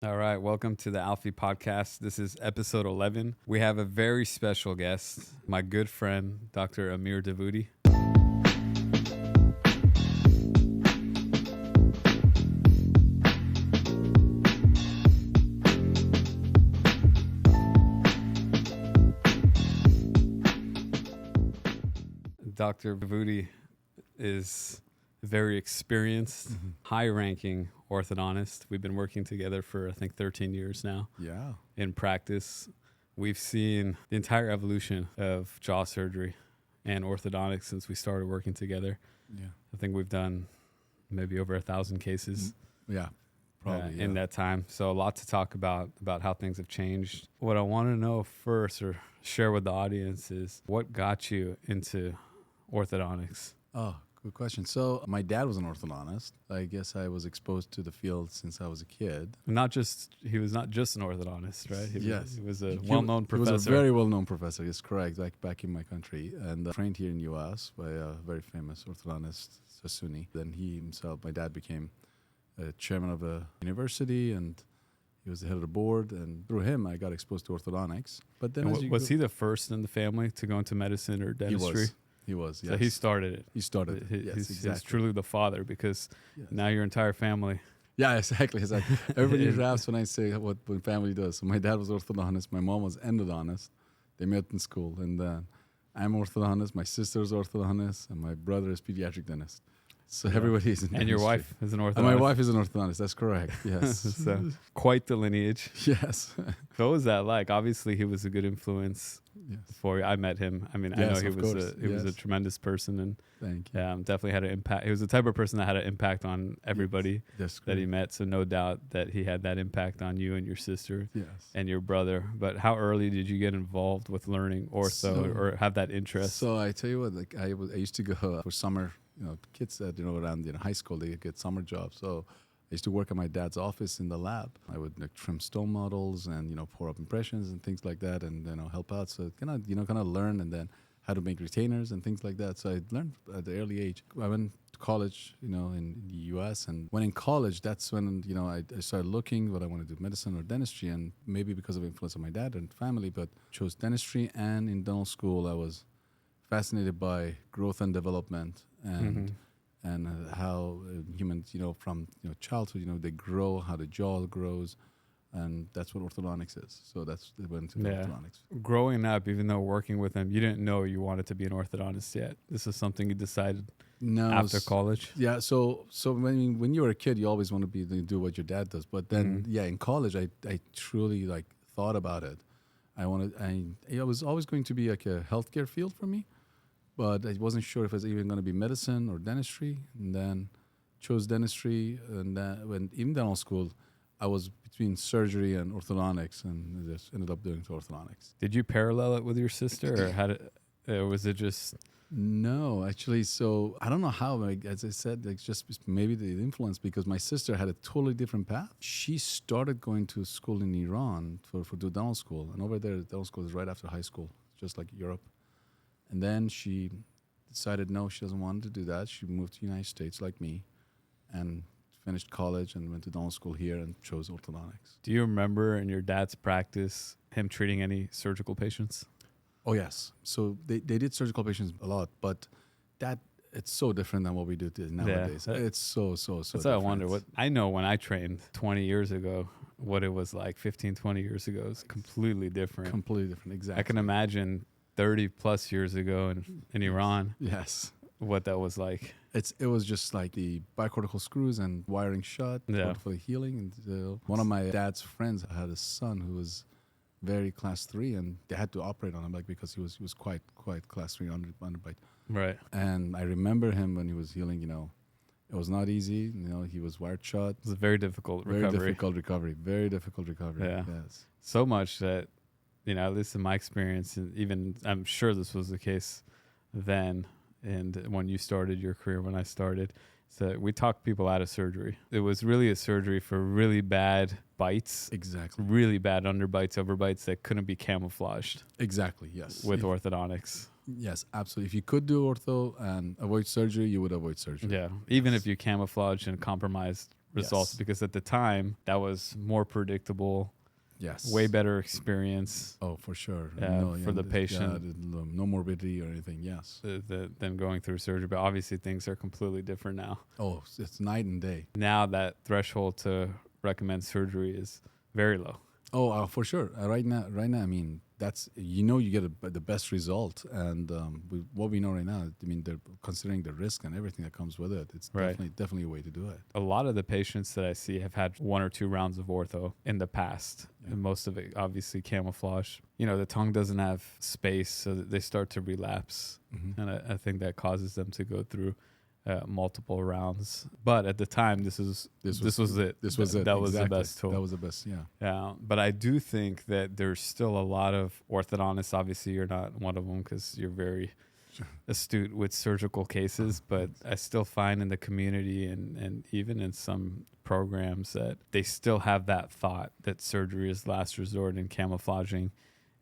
All right, welcome to the Alfi podcast. This is episode 11. We have a very special guest, my good friend, Dr. Amir Davoody. Dr. Davoody is a very experienced, high-ranking orthodontist. We've been working together for, I think, 13 years now. Yeah. In practice, we've seen the entire evolution of jaw surgery and orthodontics since we started working together. Yeah. I think we've done maybe over 1,000 cases Yeah. Probably. in that time. So a lot to talk about how things have changed. What I want to know first or share with the audience is what got you into orthodontics? Oh, good question. So my dad was an orthodontist. I guess I was exposed to the field since I was a kid. He was not just an orthodontist, right? He was a He well-known professor. He was a very well-known professor. Yes, correct. Back in my country, and trained here in U.S. by a very famous orthodontist, Sassooni. Then my dad became chairman of a university, and he was the head of the board. And through him, I got exposed to orthodontics. But then, was he the first in the family to go into medicine or dentistry? He was. Yes. So he started it. Exactly. He's truly the father because now your entire family. Yeah, exactly. Everybody laughs when I say what family does. So my dad was orthodontist. My mom was endodontist. They met in school. And I'm orthodontist. My sister's orthodontist. And my brother is pediatric dentist. So everybody is in dentistry. And your wife is an orthodontist. And my wife is an orthodontist. That's correct. Yes. So quite the lineage. Yes. What was that like? Obviously, he was a good influence for you. I met him. I mean, Yes, I know he was a tremendous person, and Thank you. definitely had an impact. He was the type of person that had an impact on everybody that he met. So no doubt that he had that impact on you and your sister and your brother. But how early did you get involved with learning ortho or have that interest? So I tell you what, I used to go for summer. Kids that around high school, they get summer jobs. So I used to work at my dad's office in the lab. I would trim stone models and pour up impressions and things like that, and help out. So kind of learn, and then how to make retainers and things like that. So I learned at the early age. I went to college, in the U.S. And when in college, that's when I started looking what I want to do, medicine or dentistry, and maybe because of influence of my dad and family, but chose dentistry. And in dental school, I was fascinated by growth and development and how humans, from childhood, they grow, how the jaw grows, and that's what orthodontics is. So that's went to orthodontics. Growing up, even though working with him, you didn't know you wanted to be an orthodontist yet. This is something you decided after college. Yeah. So when you were a kid, you always want to do what your dad does. But then, in college, I truly thought about it. I was always going to be like a healthcare field for me. But I wasn't sure if it was even going to be medicine or dentistry, and then chose dentistry. And when in dental school, I was between surgery and orthodontics, and just ended up doing orthodontics. Did you parallel it with your sister, or was it just? No, actually. So I don't know how. As I said, just maybe the influence, because my sister had a totally different path. She started going to school in Iran for dental school, and over there, dental school is right after high school, just like Europe. And then she decided, no, she doesn't want to do that. She moved to the United States like me and finished college and went to dental school here and chose orthodontics. Do you remember in your dad's practice him treating any surgical patients? Oh, yes. So they did surgical patients a lot, but it's so different than what we do nowadays. It's so That's different. what I wonder. I know when I trained 20 years ago, what it was like 15, 20 years ago is completely different. Completely different, exactly. I can imagine 30 plus years ago in Iran. Yes. What that was like. It was just like the bicortical screws and wiring shut for the healing. And one of my dad's friends had a son who was very class 3, and they had to operate on him because he was quite class 3 underbite. Right. And I remember him when he was healing. It was not easy. He was wired shut. It was a very difficult recovery. Very difficult recovery. Yeah. Yes. So much that at least in my experience, and even I'm sure this was the case then, and when you started your career, when I started, so we talked people out of surgery. It was really a surgery for really bad bites. Exactly. Really bad underbites, overbites that couldn't be camouflaged. Exactly, yes. With orthodontics. Yes, absolutely. If you could do ortho and avoid surgery, you would avoid surgery. Yeah. Even if you camouflaged and compromised results, Yes. because at the time that was more predictable, Yes. way better experience Oh, for sure. for the patient No morbidity or anything. Yes. than going through surgery. But obviously things are completely different now. Oh, it's night and day. Now that threshold to recommend surgery is very low. Oh, for sure. Right now, I mean, that's you get the best result, and what we know right now, I mean, they're considering the risk and everything that comes with it. It's Right. definitely a way to do it. A lot of the patients that I see have had 1 or 2 rounds of ortho in the past, Yeah. and most of it obviously camouflage. The tongue doesn't have space, so that they start to relapse, Mm-hmm. and I think that causes them to go through multiple rounds. But at the time, this was it. This was it. That was the Exactly. best tool. That was the best. Yeah. Yeah, but I do think that there's still a lot of orthodontists. Obviously, you're not one of them because you're very astute with surgical cases, but I still find in the community and even in some programs that they still have that thought that surgery is last resort and camouflaging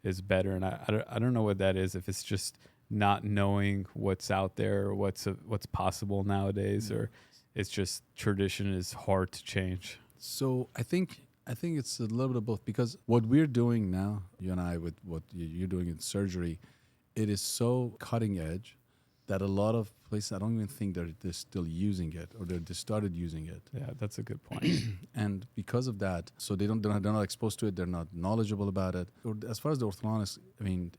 is better. And I don't know what that is, if it's just not knowing what's out there or what's possible nowadays, or it's just tradition is hard to change. So I think it's a little bit of both, because what we're doing now, you and I, with what you're doing in surgery, it is so cutting edge that a lot of places, I don't even think they're still using it, or they're just started using it. Yeah, that's a good point. And because of that, so they're not exposed to it. They're not knowledgeable about it. Or as far as the orthodontist, I mean,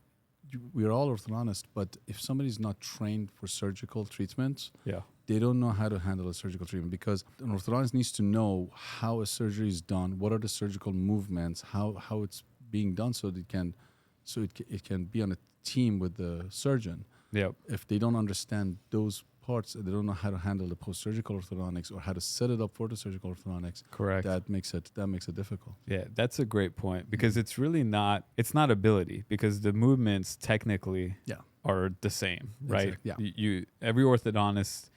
we're all orthodontists, but if somebody's not trained for surgical treatments, Yeah. they don't know how to handle a surgical treatment, because an orthodontist needs to know how a surgery is done, what are the surgical movements, how it's being done, so it can be on a team with the surgeon. Yep. If they don't understand those parts, they don't know how to handle the post-surgical orthodontics or how to set it up for the surgical orthodontics. Correct. That makes it difficult. Yeah, that's a great point, because it's really not ability, because the movements technically Yeah. are the same, right? Exactly, You every orthodontist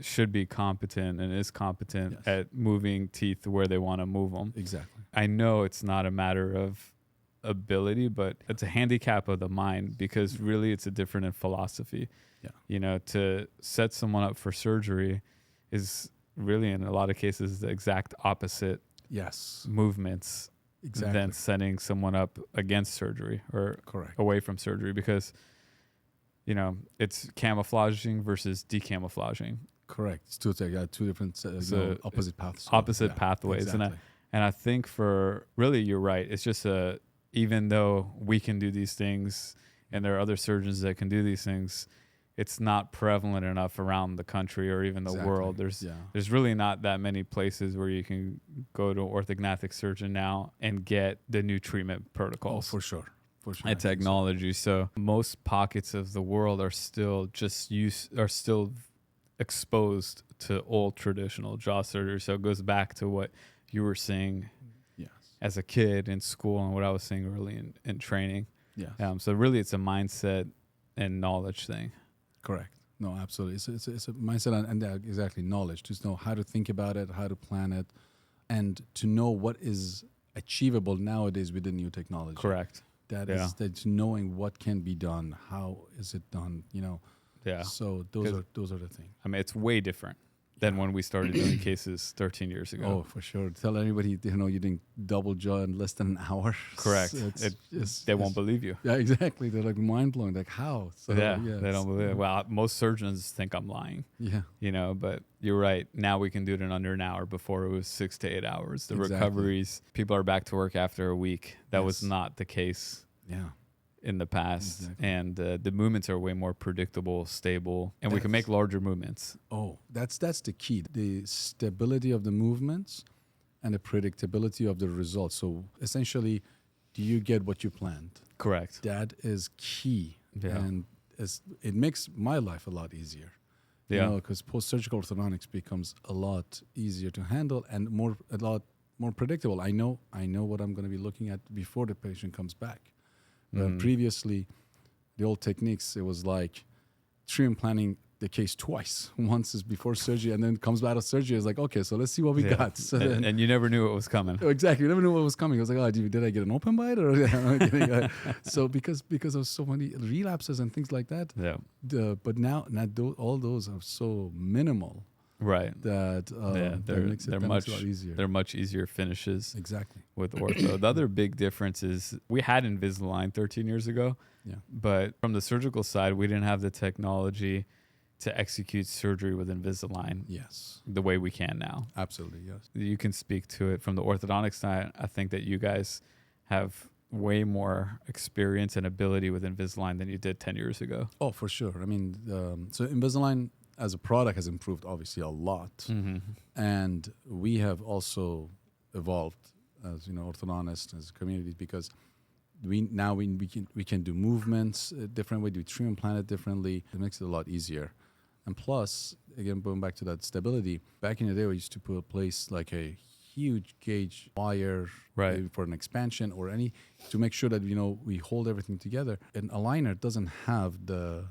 should be competent and is competent Yes. at moving teeth where they want to move them. Exactly. I know it's not a matter of ability, but it's a handicap of the mind, because really it's a different in philosophy. Yeah. To set someone up for surgery is really in a lot of cases the exact opposite Yes. movements Exactly. than setting someone up against surgery or Correct. away from surgery, because it's camouflaging versus decamouflaging, Correct. It's two different opposite paths. opposite pathways. Exactly. And I think for really, you're right, it's just even though we can do these things and there are other surgeons that can do these things, it's not prevalent enough around the country or even the world. There's really not that many places where you can go to an orthodontic surgeon now and get the new treatment protocols. Oh, for sure. And technology. So most pockets of the world are still exposed to old traditional jaw surgery. So it goes back to what you were saying as a kid in school and what I was saying early in training. Yeah. So really it's a mindset and knowledge thing. Correct. No, absolutely. It's a mindset and exactly knowledge. Just know how to think about it, how to plan it, and to know what is achievable nowadays with the new technology. Correct. That's knowing what can be done, how is it done, Yeah. So those are the things. I mean, it's way different than when we started doing cases 13 years ago. Oh, for sure. Tell anybody, you're doing double jaw in less than an hour. Correct. They won't believe you. Yeah, exactly. They're like mind blowing. Like how? So, they don't believe it. Well, most surgeons think I'm lying. Yeah. But you're right. Now we can do it in under an hour. Before it was 6 to 8 hours. The Exactly. recoveries, people are back to work after a week. That was Yes. not the case. Yeah. In the past. Exactly. And the movements are way more predictable, stable, and we can make larger movements. Oh, that's the key. The stability of the movements and the predictability of the results. So essentially, do you get what you planned? Correct. That is key. Yeah. And it makes my life a lot easier. Yeah. Because post-surgical orthodontics becomes a lot easier to handle and a lot more predictable. I know what I'm going to be looking at before the patient comes back. Previously, the old techniques, it was like treatment planning the case twice. Once is before surgery, and then comes out of surgery. It's like, okay, so let's see what we got. So and you never knew what was coming. Exactly, you never knew what was coming. I was like, oh, did I get an open bite? Or so because of so many relapses and things like that. Yeah. But now all those are so minimal. Right. that They're makes it a lot easier. they're much easier finishes Exactly. with ortho. The other big difference is we had Invisalign 13 years ago, Yeah. but from the surgical side, we didn't have the technology to execute surgery with Invisalign Yes. the way we can now. Absolutely. Yes. You can speak to it from the orthodontic side. I think that you guys have way more experience and ability with Invisalign than you did 10 years ago. Oh, for sure. I mean, so Invisalign as a product has improved obviously a lot, Mm-hmm. and we have also evolved as orthodontists as a community because we can do movements a different way, do tree implant it differently. It makes it a lot easier, and plus, again, going back to that stability. Back in the day, we used to place like a huge gauge wire Right. for an expansion or any to make sure that we hold everything together. An aligner doesn't have the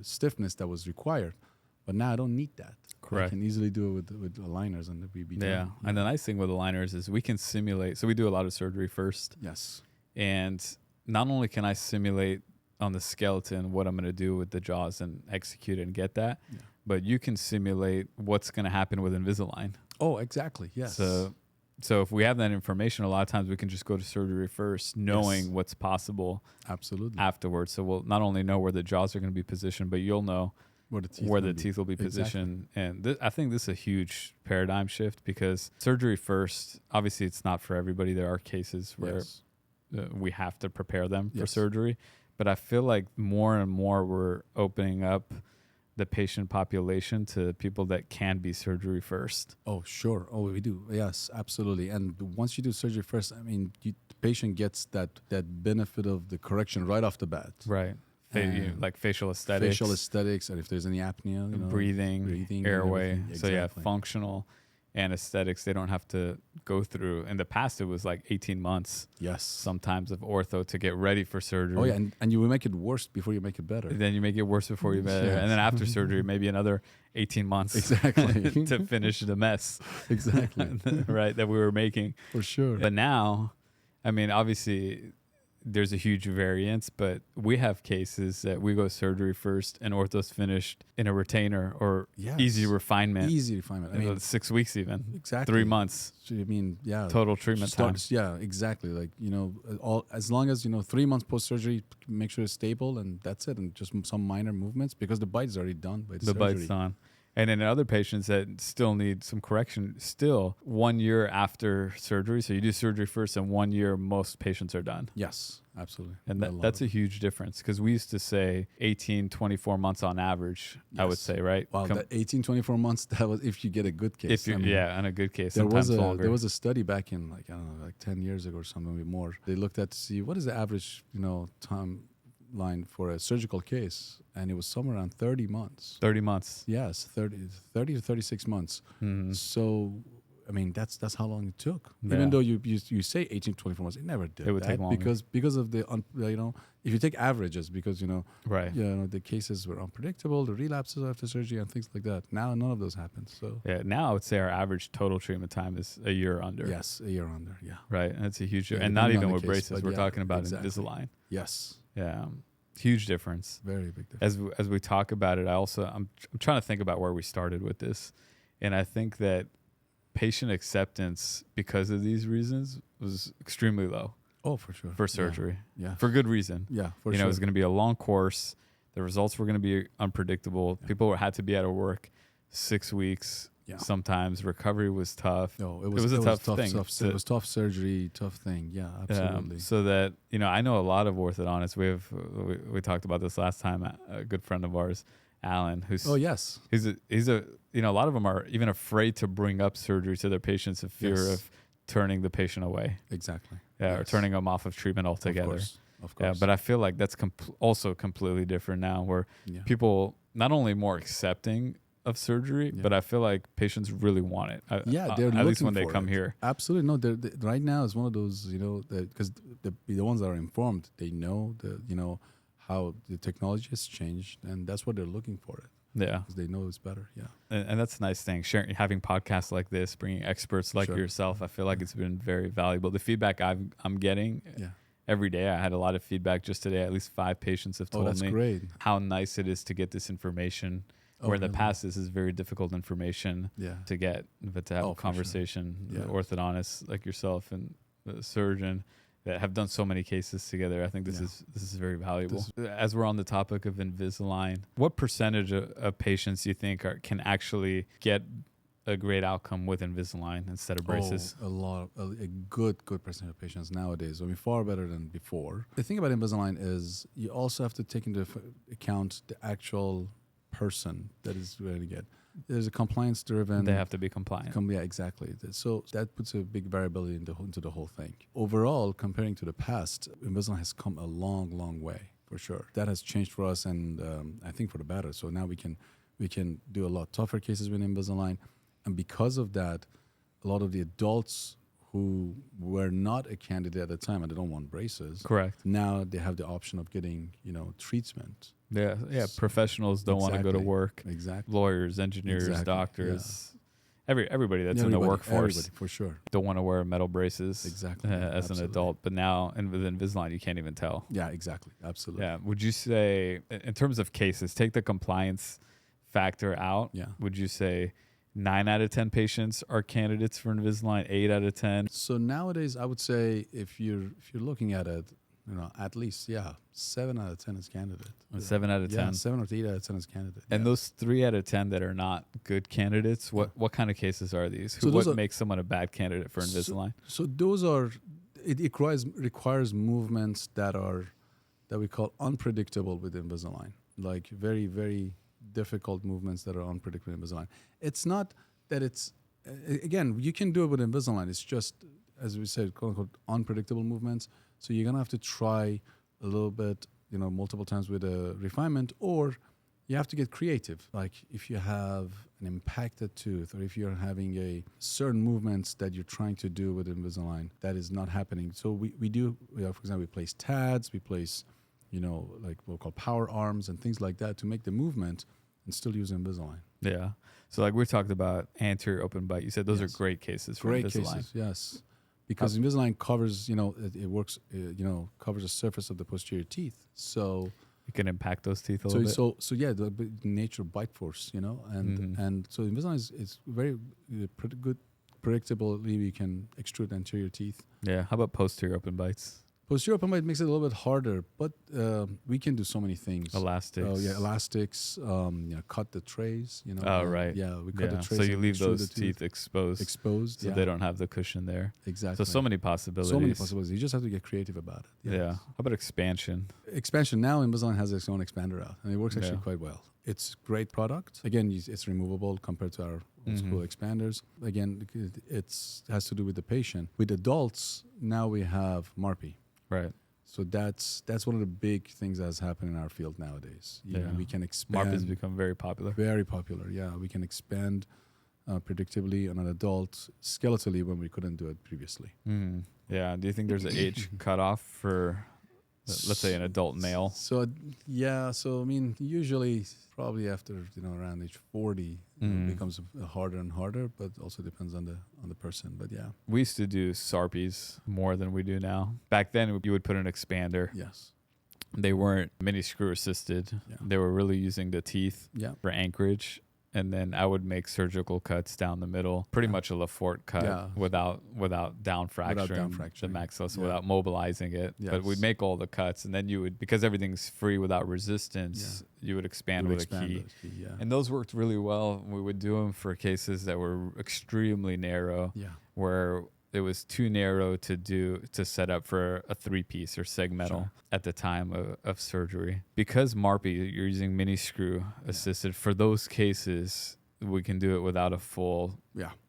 stiffness that was required, but now I don't need that. Correct. I can easily do it with aligners and we be done. Yeah. And the nice thing with aligners is we can simulate. So we do a lot of surgery first. Yes. And not only can I simulate on the skeleton what I'm going to do with the jaws and execute it and get that, but you can simulate what's going to happen with Invisalign. Oh, exactly. Yes. So if we have that information, a lot of times we can just go to surgery first, knowing what's possible absolutely afterwards. So we'll not only know where the jaws are going to be positioned, but you'll know where the teeth will be positioned. Exactly. And I think this is a huge paradigm shift because surgery first, obviously it's not for everybody. There are cases where we have to prepare them for surgery. But I feel like more and more we're opening up the patient population to people that can be surgery first. Oh, sure. Oh, we do. Yes, absolutely. And once you do surgery first, I mean, the patient gets that benefit of the correction right off the bat. Right. Like facial aesthetics. And if there's any apnea, breathing, airway. Exactly. So yeah, functional and aesthetics, they don't have to go through. In the past, it was like 18 months. Yes. Sometimes of ortho to get ready for surgery. Oh yeah, and you will make it worse before you make it better. Then you make it worse before you better. Yes. And then after surgery, maybe another 18 months. Exactly. to finish the mess. Exactly. Right, that we were making. For sure. But now, I mean, obviously, there's a huge variance, but we have cases that we go surgery first and ortho's finished in a retainer or easy refinement. I mean, 6 weeks even. Exactly. 3 months. So, I mean, total treatment time. Yeah, exactly. Like, as long as, 3 months post-surgery, make sure it's stable and that's it. And just some minor movements because the bite is already done by the surgery. Bite's done. And then other patients that still need some correction, still 1 year after surgery. So you do surgery first and 1 year, most patients are done. Yes, absolutely. And that's a huge difference because we used to say 18, 24 months on average, I would say, right? Wow, that 18, 24 months, that was if you get a good case. In a good case, there sometimes longer. There was a study back in, like 10 years ago or something, maybe more. They looked at to see what is the average, timeline for a surgical case, and it was somewhere around 30 months. 30 months. Yes, 30 to 36 months. Mm-hmm. So, I mean, that's how long it took. Yeah. Even though you say 18 to 24 months, it never did. It would take longer. Because of the, if you take averages, because, right. The cases were unpredictable, the relapses after surgery and things like that. Now, none of those happen. So yeah, now I would say our average total treatment time is a year under. Yes, a year under, yeah. Right, and that's a huge, and not even with braces. We're talking about Invisalign. Yes. Yeah. Huge difference. Very big difference. As we talk about it, I'm trying to think about where we started with this, and I think that patient acceptance because of these reasons was extremely low. Oh, for sure. For surgery. Yeah. For good reason. Yeah, for sure. It was going to be a long course. The results were going to be unpredictable. Yeah. People had to be out of work 6 weeks. Yeah. Sometimes recovery was tough. No, it was a tough thing. It was tough surgery, tough thing. Yeah, absolutely. So that, I know a lot of orthodontists. We talked about this last time. A good friend of ours, Alan, who's he's a a lot of them are even afraid to bring up surgery to their patients in fear of turning the patient away. Exactly. Yeah, or turning them off of treatment altogether. Of course. Yeah, but I feel like that's also completely different now, where people not only more accepting of surgery, but I feel like patients really want it. They're at least when they come here. Absolutely, no. Right now is one of those, because the ones that are informed, they know how the technology has changed, and that's what they're looking for it. Yeah, because they know it's better. Yeah, and that's a nice thing. Having podcasts like this, bringing experts like yourself, I feel like it's been very valuable. The feedback I'm getting. Every day, I had a lot of feedback just today. At least 5 patients have told me great. how nice it is to get this information Where in the really? past, this is very difficult information Yeah. to get, but to have Oh, a for sure. conversation, Yeah. with orthodontists like yourself and the surgeon that have done so many cases together. I think this Yeah. is very valuable. As we're on the topic of Invisalign, what percentage of patients do you think can actually get a great outcome with Invisalign instead of braces? Oh, a good percentage of patients nowadays. I mean, far better than before. The thing about Invisalign is you also have to take into account the actual person that is going to get. There's a compliance-driven. They have to be compliant. Yeah, exactly. So that puts a big variability into the whole thing. Overall, comparing to the past, Invisalign has come a long, long way for sure. That has changed for us, and I think for the better. So now we can do a lot tougher cases with Invisalign, and because of that, a lot of the adults who were not a candidate at the time and they don't want braces, Correct. now they have the option of getting treatment. Yeah. Professionals don't want to go to work. Exactly. Lawyers, engineers, Exactly. doctors, everybody that's in the workforce Everybody, for sure. don't want to wear metal braces. Exactly. As an adult. But now, and with Invisalign, you can't even tell. Yeah, exactly. Absolutely. Yeah. Would you say, in terms of cases, take the compliance factor out? Yeah. Would you say 9 out of 10 patients are candidates for Invisalign? 8 out of 10? So nowadays, I would say if you're looking at it, at least 7 out of 10 is candidate. 7 out of 10. 7 or 8 out of 10 is candidate. And those 3 out of 10 that are not good candidates, what kind of cases are these? So what makes someone a bad candidate for Invisalign? So those are it requires movements that we call unpredictable with Invisalign, like very, very difficult movements that are unpredictable in Invisalign. It's not that it's again, you can do it with Invisalign. It's just, as we said, quote unquote, unpredictable movements. So you're gonna have to try a little bit, multiple times with a refinement, or you have to get creative. Like if you have an impacted tooth, or if you're having a certain movements that you're trying to do with Invisalign that is not happening. So we do, for example, we place TADs, we place, like what we call power arms and things like that to make the movement and still use Invisalign. Yeah. So like we talked about anterior open bite. You said those are great cases for Invisalign. Great cases, yes. Because Invisalign covers, it works, covers the surface of the posterior teeth. So you can impact those teeth a little bit. So yeah, the nature of bite force, and so Invisalign is very pretty good, predictably we can extrude anterior teeth. Yeah. How about posterior open bites? Posterior open bite makes it a little bit harder, but we can do so many things. Elastics. Oh yeah, elastics. Cut the trays. Oh right. Yeah, we cut the trays. So you leave those teeth exposed. Exposed. So they don't have the cushion there. Exactly. So many possibilities. You just have to get creative about it. Yeah. How about expansion? Expansion now, Invisalign has its own expander out, and it works actually quite well. It's great product. Again, it's removable compared to our old school expanders. Again, it has to do with the patient. With adults, now we have MARPI. Right. So that's one of the big things that's happened in our field nowadays. We can expand. MARPI has become very popular. Very popular, yeah. We can expand predictably on an adult skeletally when we couldn't do it previously. Yeah. Do you think there's an age cutoff for, let's say, an adult male? So I mean, usually probably after around age 40, it becomes harder and harder, but also depends on the person. But yeah, we used to do SARPs more than we do now. Back then, you would put an expander. Yes. They weren't mini screw assisted. Yeah. They were really using the teeth for anchorage. And then I would make surgical cuts down the middle, pretty much a Lafort cut without down fracturing the maxilla, so without mobilizing it. Yes. But we'd make all the cuts, and then you would, because everything's free without resistance, you would expand with a key. And those worked really well. We would do them for cases that were extremely narrow, where it was too narrow to set up for a 3-piece or segmental at the time of surgery. Because MARPI, you're using mini screw assisted, for those cases, we can do it without a full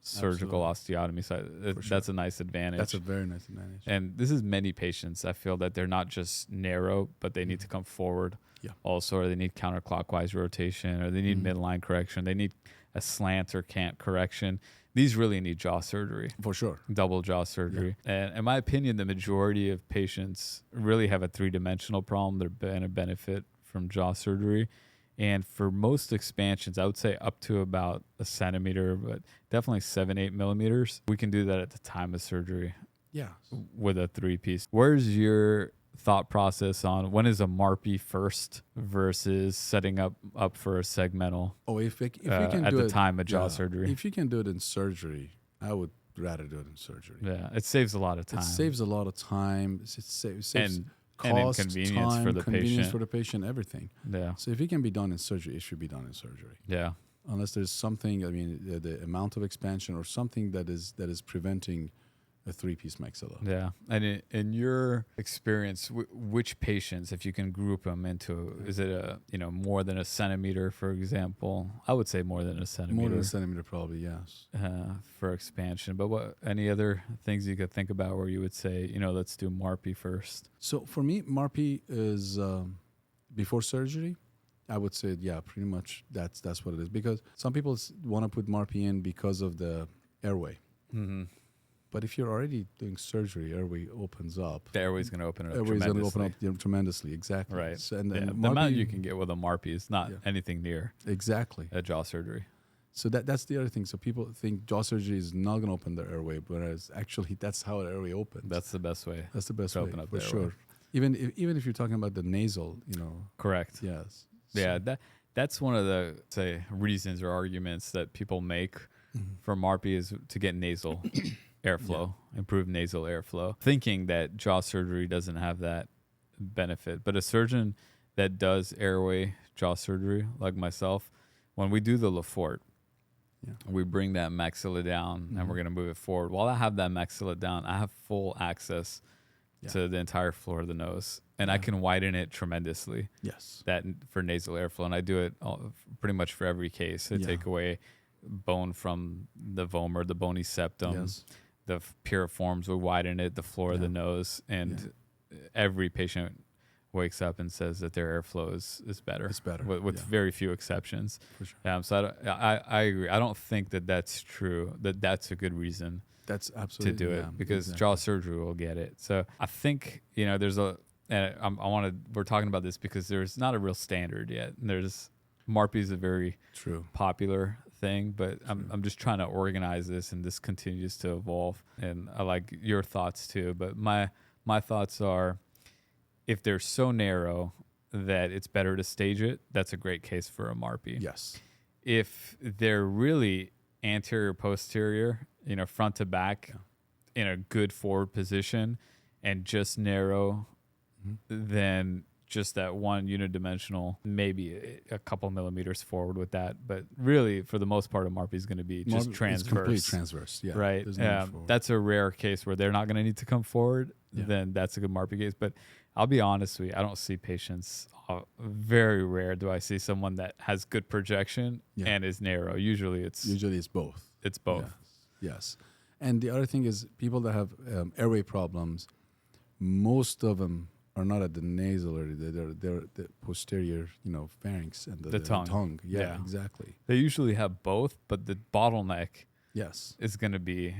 surgical osteotomy. So that's a nice advantage. That's a very nice advantage. And this is many patients. I feel that they're not just narrow, but they need to come forward also, or they need counterclockwise rotation, or they need midline correction. They need a slant or cant correction. These really need jaw surgery. For sure. Double jaw surgery. And in my opinion, the majority of patients really have a 3-dimensional problem. They're going to benefit from jaw surgery. And for most expansions, I would say up to about a centimeter, but definitely 7-8 millimeters. We can do that at the time of surgery. Yeah. With a 3-piece. Where's your thought process on when is a MARPI first versus setting up for a segmental Oh, if we can at do the it, time of jaw surgery? If you can do it in surgery, I would rather do it in surgery. Yeah, it saves a lot of time. It saves a lot of time. It saves and cost, inconvenience time, for the convenience patient. for the patient, everything. Yeah, So if it can be done in surgery, it should be done in surgery. yeah, Unless there's something, I mean, the amount of expansion or something that is preventing a three-piece maxilla. yeah. And in your experience, which patients, if you can group them into, is it more than a centimeter, for example? I would say more than a centimeter. More than a centimeter, probably, yes. For expansion. But any other things you could think about where you would say, let's do MARPI first? So for me, MARPI is before surgery. I would say, yeah, pretty much that's what it is. Because some people want to put MARPI in because of the airway. Mm-hmm. But if you're already doing surgery, airway opens up. The airway's going to open it up Airway's tremendously. going to open up tremendously, exactly. Right. So, and the MARPI, amount you can get with a MARPI is not anything near exactly a jaw surgery. So that's the other thing. So people think jaw surgery is not going to open the airway, whereas actually that's how the airway opens. That's the best way. That's the best to way, open up for the airway. sure. Even if you're talking about the nasal, Correct. Yes. Yeah, that's one of the reasons or arguments that people make for MARPI is to get nasal airflow, improve nasal airflow, thinking that jaw surgery doesn't have that benefit. But a surgeon that does airway jaw surgery, like myself, when we do the Lefort, we bring that maxilla down and we're going to move it forward. While I have that maxilla down, I have full access to the entire floor of the nose, and I can widen it tremendously. Yes. That for nasal airflow, and I do it pretty much for every case. I take away bone from the vomer, the bony septum, the piriforms. We widen it, the floor of the nose, and every patient wakes up and says that their airflow is better. It's better with very few exceptions. For sure. So I agree. I don't think that that's true. That's a good reason. That's absolutely to do it because jaw surgery will get it. So I think there's we're talking about this because there's not a real standard yet. There's MARPI is a very popular thing, but I'm just trying to organize this, and this continues to evolve. And I like your thoughts too. But my thoughts are, if they're so narrow that it's better to stage it, that's a great case for a MARPI. Yes. If they're really anterior, posterior, front to back in a good forward position and just narrow, then just that one unidimensional, maybe a couple millimeters forward with that. But really, for the most part, a MARPI is going to be just transverse. It's complete transverse, yeah. Right. That's a rare case where they're not going to need to come forward. Then that's a good MARPI case. But I'll be honest with you, I don't see patients. Very rare do I see someone that has good projection and is narrow. Usually it's both. It's both. Yes. And the other thing is people that have airway problems, most of them are not at the nasal area. They're the posterior, pharynx and the tongue. Yeah, exactly. They usually have both, but the bottleneck is going to be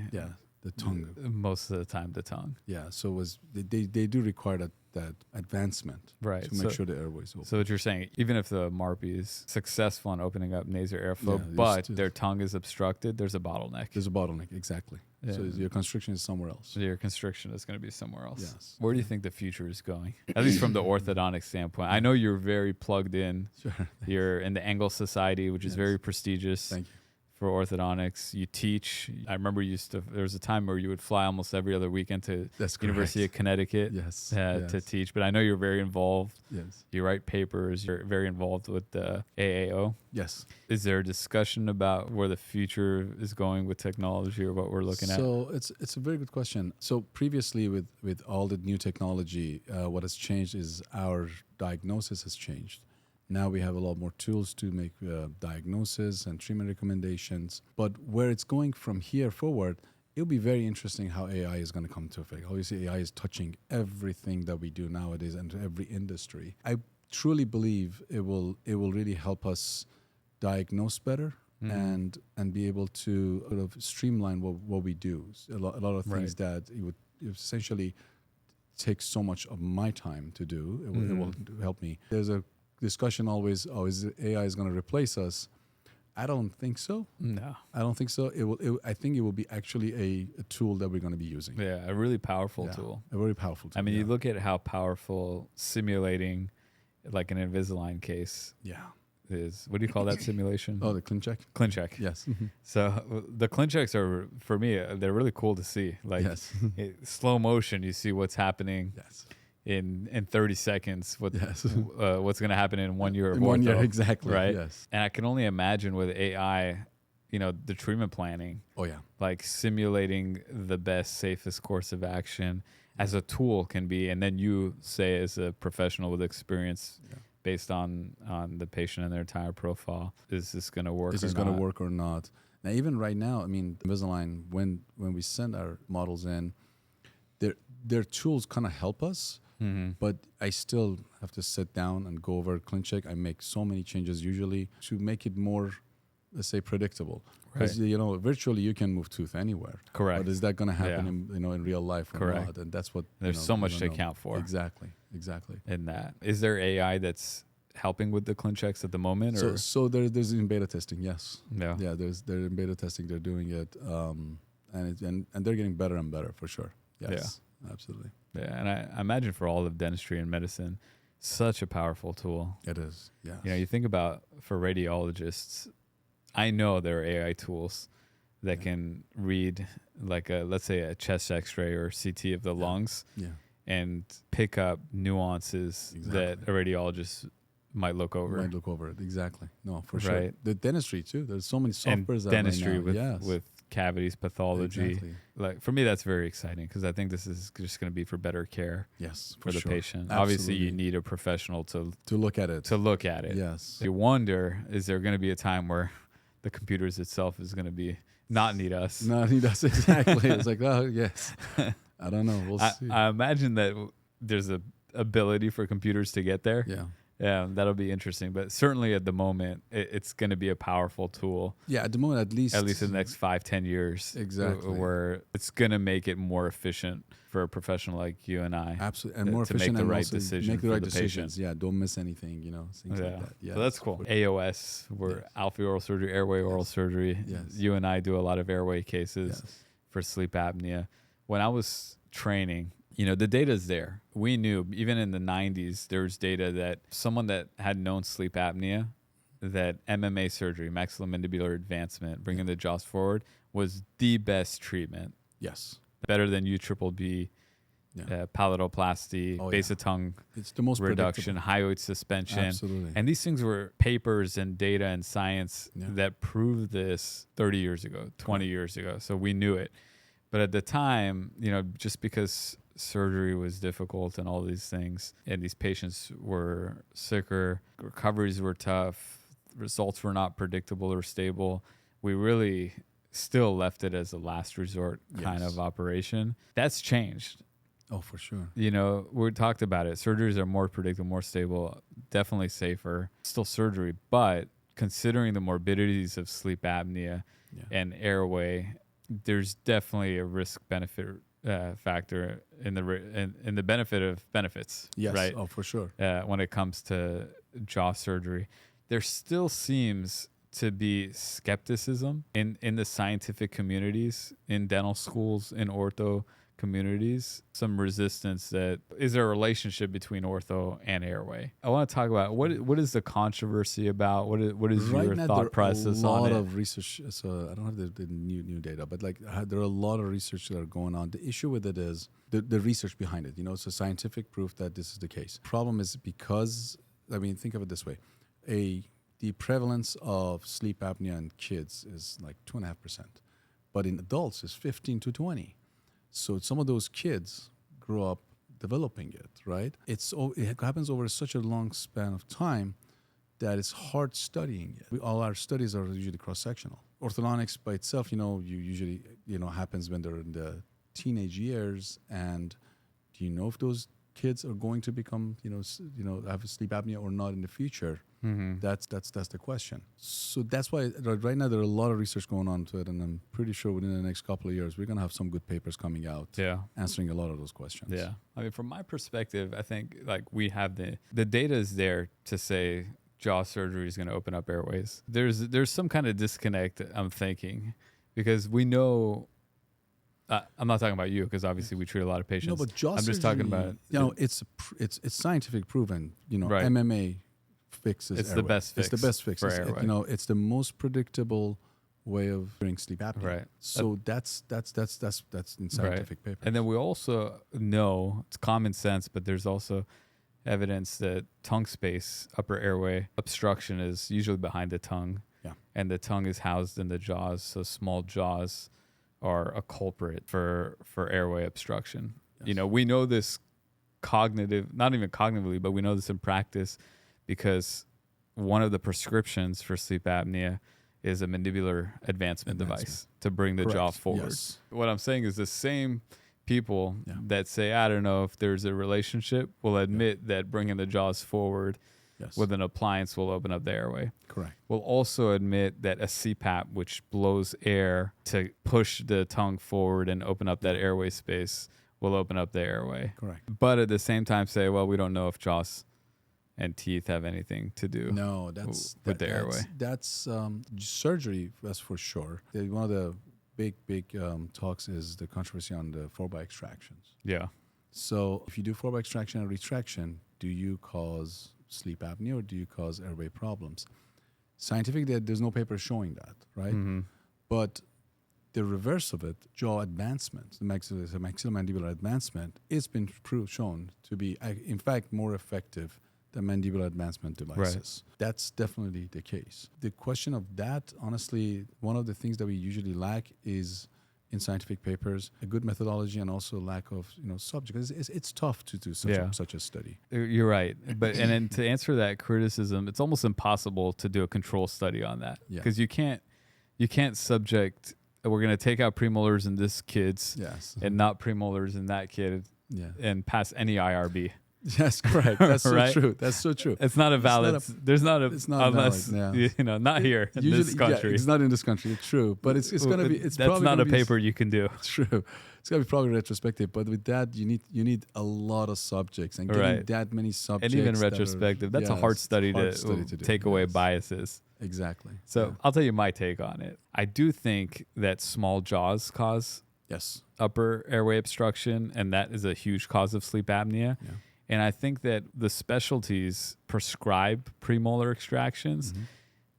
the tongue. Most of the time, the tongue. Yeah. So they do require that advancement to make sure the airway is open. So what you're saying, even if the MARPI is successful in opening up nasal airflow, but their tongue is obstructed, there's a bottleneck. There's a bottleneck, exactly. Yeah. So your constriction is somewhere else. So your constriction is going to be somewhere else. Yes. Where do you think the future is going? At least from the orthodontic standpoint. I know you're very plugged in. Sure. You're in the Angle Society, which is very prestigious. Thank you. For orthodontics. You teach. I remember there was a time where you would fly almost every other weekend to University of Connecticut to teach. But I know you're very involved. Yes. You write papers. You're very involved with the AAO. Yes. Is there a discussion about where the future is going with technology or what we're looking at? So it's a very good question. So previously with all the new technology, what has changed is our diagnosis has changed. Now we have a lot more tools to make diagnosis and treatment recommendations. But where it's going from here forward, it'll be very interesting how AI is going to come to effect. Obviously, AI is touching everything that we do nowadays and every industry. I truly believe it will really help us diagnose better and be able to sort of streamline what we do. A lot of things that it would essentially take so much of my time to do. It will help me. There's a discussion always, is AI is going to replace us. I don't think so. No. I don't think so. I think it will be actually a tool that we're going to be using. Yeah, a really powerful tool. A very powerful tool. I mean, you look at how powerful simulating like an Invisalign case is. What do you call that simulation? Oh, the ClinCheck? ClinCheck. Yes. So the ClinChecks are, for me, they're really cool to see. Like slow motion, you see what's happening in 30 seconds. What's going to happen in 1 year of in 1 year, ortho, exactly. right? Yes. And I can only imagine with AI, the treatment planning. Oh, yeah. Like simulating the best, safest course of action as a tool can be, and then you say as a professional with experience based on the patient and their entire profile, is this going to work? Is this going to work or not? Now, even right now, I mean, Invisalign, when we send our models in, their tools kind of help us, but I still have to sit down and go over ClinCheck. I make so many changes usually to make it more, let's say, predictable. Because virtually you can move tooth anywhere. Correct. But is that going to happen in real life or not? And that's what there's so much to account for. Exactly. In that, is there AI that's helping with the ClinChecks at the moment? Or? So there's in beta testing. Yes. Yeah. Yeah. They're in beta testing. They're doing it, and they're getting better and better for sure. Yes. Yeah. Absolutely. Yeah, and I imagine for all of dentistry and medicine, such a powerful tool. It is. Yeah. You think about for radiologists. I know there are AI tools that can read like let's say a chest X-ray or CT of the lungs and pick up nuances that a radiologist might look over. Exactly. No, for sure. The dentistry too. There's so many softwares and dentistry right now. with cavities, pathology. Exactly. Like for me, that's very exciting because I think this is just going to be for better care. Yes, for the patient. Absolutely. Obviously, you need a professional to look at it. Yes. You wonder, is there going to be a time where the computers itself is going to not need us? Not need us, exactly. It's like, oh, yes. I don't know. We'll see. I imagine that there's a ability for computers to get there. Yeah, that'll be interesting. But certainly at the moment, it's going to be a powerful tool. Yeah, at the moment, at least in the next 5-10 years. Exactly. Where it's going to make it more efficient for a professional like you and I. Absolutely. And more efficient to make the right decision make the right for the decisions. patient. Yeah, don't miss anything, things like that. Yeah. So that's cool. AOS, we're Alfi oral surgery, airway oral surgery. Yes. You and I do a lot of airway cases for sleep apnea. When I was training, the data is there. We knew, even in the 90s, there was data that someone that had known sleep apnea, that MMA surgery, maxillomandibular advancement, bringing the jaws forward, was the best treatment. Yes. Better than UBB, palatoplasty, base of tongue it's the most reduction, hyoid suspension. Absolutely. And these things were papers and data and science that proved this 30 years ago, 20 years ago. So we knew it. But at the time, just because surgery was difficult and all these things, and these patients were sicker, recoveries were tough, results were not predictable or stable, we really still left it as a last resort kind of operation. That's changed. Oh, for sure. We talked about it. Surgeries are more predictable, more stable, definitely safer. Still surgery, but considering the morbidities of sleep apnea and airway, there's definitely a risk-benefit factor in the benefit of benefits. Yes. Right? Oh, for sure. When it comes to jaw surgery, there still seems to be skepticism in the scientific communities, in dental schools, in ortho communities, some resistance. That is there a relationship between ortho and airway? I want to talk about what is the controversy about? What is right your now, thought process on it? There are a lot of research. So I don't have the new data, but there are a lot of research that are going on. The issue with it is the research behind it. It's a scientific proof that this is the case. Problem is because think of it this way: the prevalence of sleep apnea in kids is like 2.5%, but in adults is 15 to 20. So some of those kids grow up developing it, right? It happens over such a long span of time that it's hard studying it. All our studies are usually cross-sectional. Orthodontics by itself, you usually, happens when they're in the teenage years. And do you know if those kids are going to become, have sleep apnea or not in the future? Mm-hmm. That's the question. So that's why right now there are a lot of research going on to it, and I'm pretty sure within the next couple of years we're gonna have some good papers coming out, answering a lot of those questions. Yeah, from my perspective, I think we have the data is there to say jaw surgery is going to open up airways. There's some kind of disconnect, I'm thinking, because we know. I'm not talking about you because obviously we treat a lot of patients. No, but jaw I'm just talking about it's scientific proven. Right. MMA fixes. It's airway. the best fix. It's the best fix. for airway. It's the most predictable way of curing sleep apnea. Right. So that's in scientific papers. And then we also know it's common sense, but there's also evidence that tongue space, upper airway obstruction is usually behind the tongue. Yeah. And the tongue is housed in the jaws, so small jaws are a culprit for airway obstruction. Yes. We know this not even cognitively, but we know this in practice because one of the prescriptions for sleep apnea is a mandibular advancement device to bring the jaw forward. Yes. What I'm saying is the same people that say, I don't know if there's a relationship, will admit that bringing the jaws forward with an appliance will open up the airway. Correct. Will also admit that a CPAP, which blows air to push the tongue forward and open up that airway space, will open up the airway. Correct. But at the same time say, well, we don't know if jaws and teeth have anything to do with the airway. That's surgery, that's for sure. One of the big talks is the controversy on the 4x extractions. Yeah. So if you do 4x extraction and retraction, do you cause sleep apnea or do you cause airway problems? Scientifically, there's no paper showing that, right? Mm-hmm. But the reverse of it, jaw advancement, the maxillomandibular advancement, it's been shown to be, in fact, more effective than mandibular advancement devices. Right. That's definitely the case. The question of that, honestly, one of the things that we usually lack is in scientific papers, a good methodology and also lack of subject. It's tough to do such a study. You're right, but and then to answer that criticism, it's almost impossible to do a control study on that because you can't subject. We're going to take out premolars in this kid's and not premolars in that kid and pass any IRB. Yes, correct. That's so right? true. That's so true. It's not a valid. It's not unless valid, not here in this country. It's not in this country. It's true, but it's going to be. It's that's probably not a paper you can do. It's true. It's going to be probably retrospective, but with that, you need a lot of subjects and getting that many subjects. And even retrospective, that's a hard study to take away biases. Exactly. So I'll tell you my take on it. I do think that small jaws cause upper airway obstruction, and that is a huge cause of sleep apnea. Yeah. And I think that the specialties prescribe premolar extractions. Mm-hmm.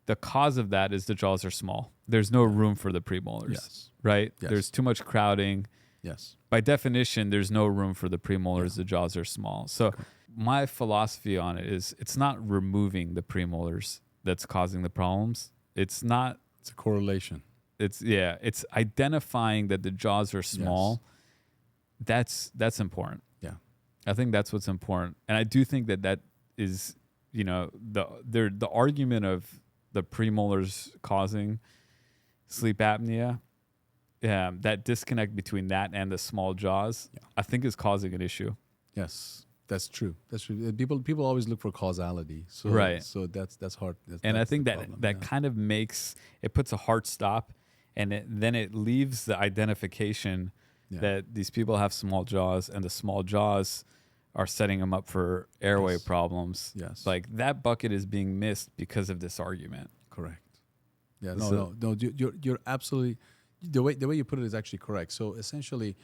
The cause of that is the jaws are small. There's no room for the premolars, right? Yes. There's too much crowding. Yes. By definition, there's no room for the premolars. The jaws are small. So my philosophy on it is it's not removing the premolars that's causing the problems. It's not. It's a correlation. It's identifying that the jaws are small. Yes. That's important. I think that's what's important. And I do think that is, the argument of the premolars causing sleep apnea, that disconnect between that and the small jaws, I think is causing an issue. Yes, that's true. That's true. People always look for causality. So, So that's hard. I think that kind of puts a hard stop, and then it leaves the identification that these people have small jaws, and the small jaws are setting them up for airway problems. Yes. Like that bucket is being missed because of this argument. Correct. Yeah. No. You're absolutely, the way you put it is actually correct. So essentially,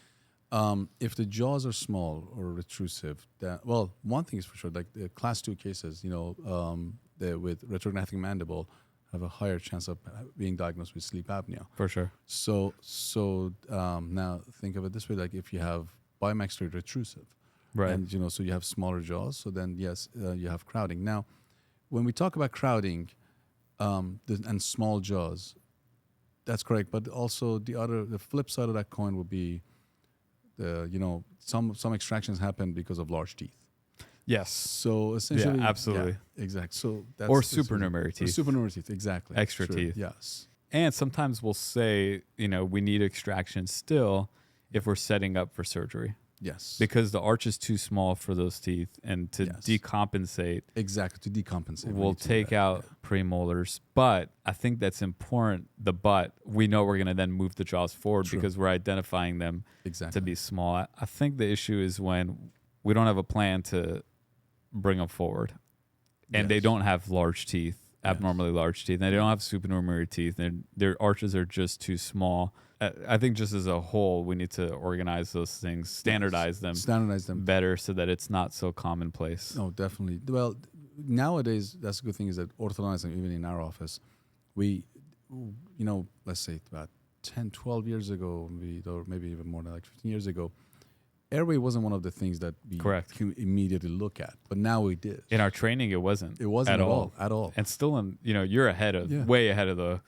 if the jaws are small or retrusive, one thing is for sure, like the class 2 cases, with retrognathic mandible have a higher chance of being diagnosed with sleep apnea. For sure. So now think of it this way: like if you have bimaxillary retrusive, right, and so you have smaller jaws, so then yes, you have crowding. Now, when we talk about crowding and small jaws, that's correct. But also the flip side of that coin would be some extractions happen because of large teeth. Yes. So essentially, absolutely, exactly. So that's or supernumerary teeth. Supernumerary teeth, exactly. Extra teeth. Yes. And sometimes we'll say, we need extraction still if we're setting up for surgery. Yes. Because the arch is too small for those teeth, and to decompensate. Exactly, to decompensate. We'll take out premolars. But I think that's important, we know we're going to then move the jaws forward because we're identifying them to be small. I think the issue is when we don't have a plan to bring them forward. and they Yes. don't have large teeth, Yes. abnormally large teeth. And they don't have supernumerary teeth. Their arches are just too small. I think just as a whole, we need to organize those things, standardize them Standardize them. better so that it's not so commonplace. No, definitely. Well, nowadays, that's a good thing is that orthodontics, and even in our office, we, let's say about 10, 12 years ago, or maybe even more than like 15 years ago, airway wasn't one of the things that we Correct. could immediately look at, but now we did. In our training, it wasn't. It wasn't at all. And still, you're ahead of, way ahead of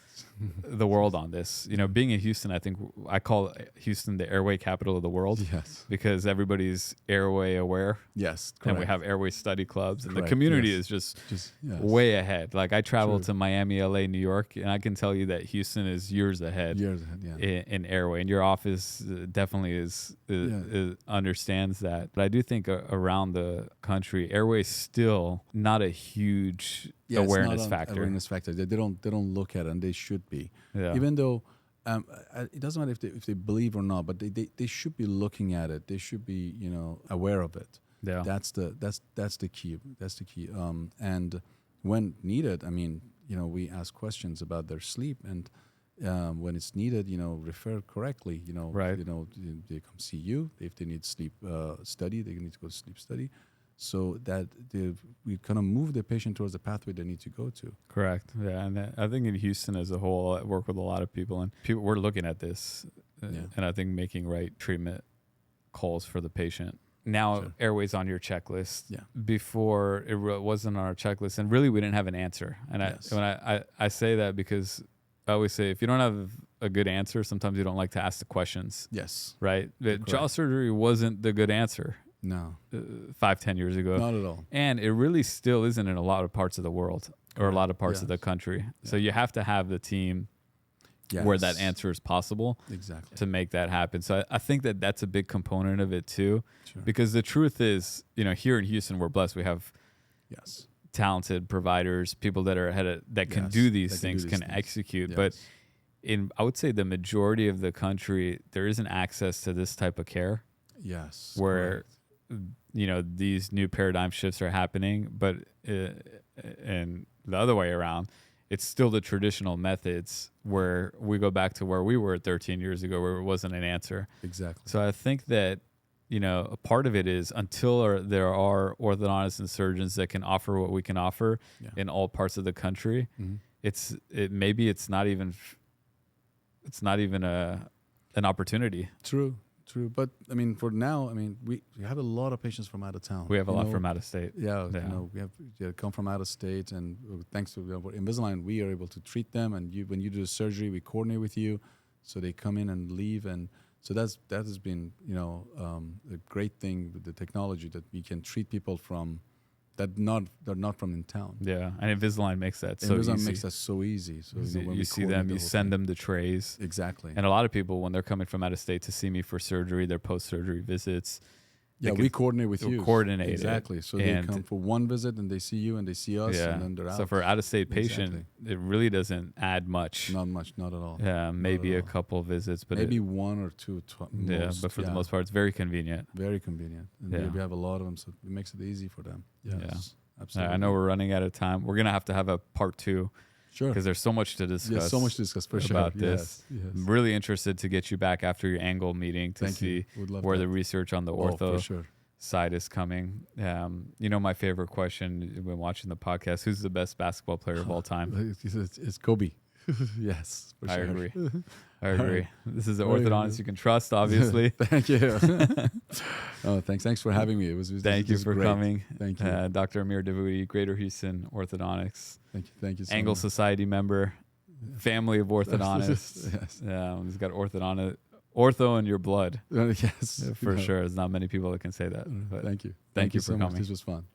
the world on this. Being in Houston, I think I call Houston the airway capital of the world. Yes. Because everybody's airway aware. Yes. Correct. And we have airway study clubs, and Correct, the community yes. is just yes. way ahead. Like I traveled True. to Miami, LA, New York, and I can tell you that Houston is years ahead. Years ahead, yeah. In airway, and your office definitely understands that. But I do think around the country, airway is still not a huge Yeah, it's awareness not an factor. Awareness factor. They don't look at it, and they should be. Yeah. Even though it doesn't matter if they believe or not, but they should be looking at it. They should be aware of it. Yeah. That's the key. That's the key. And when needed, we ask questions about their sleep, and when it's needed, refer correctly. Right. They come see you. If they need sleep study, they need to go to sleep study. So that we kind of move the patient towards the pathway they need to go to. Correct. Yeah, and I think in Houston as a whole, I work with a lot of people, and we're looking at this, and I think making right treatment calls for the patient. Now, Sure. airways on your checklist. Yeah. Before it wasn't on our checklist, and really we didn't have an answer. And Yes. I say that because I always say if you don't have a good answer, sometimes you don't like to ask the questions. Yes. Right. But Correct. jaw surgery wasn't the good answer No. 5-10 years ago. Not at all. And it really still isn't in a lot of parts of the world or a lot of parts of the country. So you have to have the team where that answer is possible Exactly. to make that happen. So I think that that's a big component of it too, Sure. because the truth is, here in Houston, we're blessed. We have Yes. talented providers, people that are ahead of, that can Yes, do these that things, can things. execute. Yes. But I would say the majority of the country, there isn't access to this type of care Yes. where correct. these new paradigm shifts are happening, but and the other way around, it's still the traditional methods where we go back to where we were 13 years ago, where it wasn't an answer. Exactly. So I think that a part of it is until there are orthodontists and surgeons that can offer what we can offer in all parts of the country, maybe it's not even an opportunity. True. But for now, we have a lot of patients from out of town. We have a lot from out of state. Yeah. We have come from out of state, and thanks to Invisalign, we are able to treat them. And when you do the surgery, we coordinate with you, so they come in and leave. And so that has been a great thing with the technology, that we can treat people from they're not from in town. Yeah, and Invisalign makes that so easy. Invisalign makes that so easy. So when you we see them, you send them the trays. Exactly. And a lot of people, when they're coming from out of state to see me for surgery, their post-surgery visits. Yeah, we coordinate with you. Coordinate exactly. So they come for one visit, and they see you, and they see us, and then they're out. So for out-of-state patient, it really doesn't add much. Not much, not at all. Yeah, maybe a couple visits, but maybe one or two. Most, but for the most part, it's very convenient. Very convenient. And we have a lot of them, so it makes it easy for them. Yes, absolutely. I know we're running out of time. We're gonna have to have a part 2. Sure. Because there's so much to discuss. Yeah, so much to discuss for sure. About this. Yes. I'm really interested to get you back after your angle meeting to see where the research on the ortho side is coming. My favorite question when watching the podcast: who's the best basketball player of all time? It's Kobe. Yes, for sure. I agree. This is the orthodontist you can trust, obviously. Thank you. Thanks for having me. Thank you for coming. Thank you. Dr. Amir Davoody, Greater Houston Orthodontics. Thank you so Angle much. Society member, family of orthodontists. Yes. He's got ortho in your blood. Yes. For sure. There's not many people that can say that. But thank you. Thank you so for much. coming. This was fun.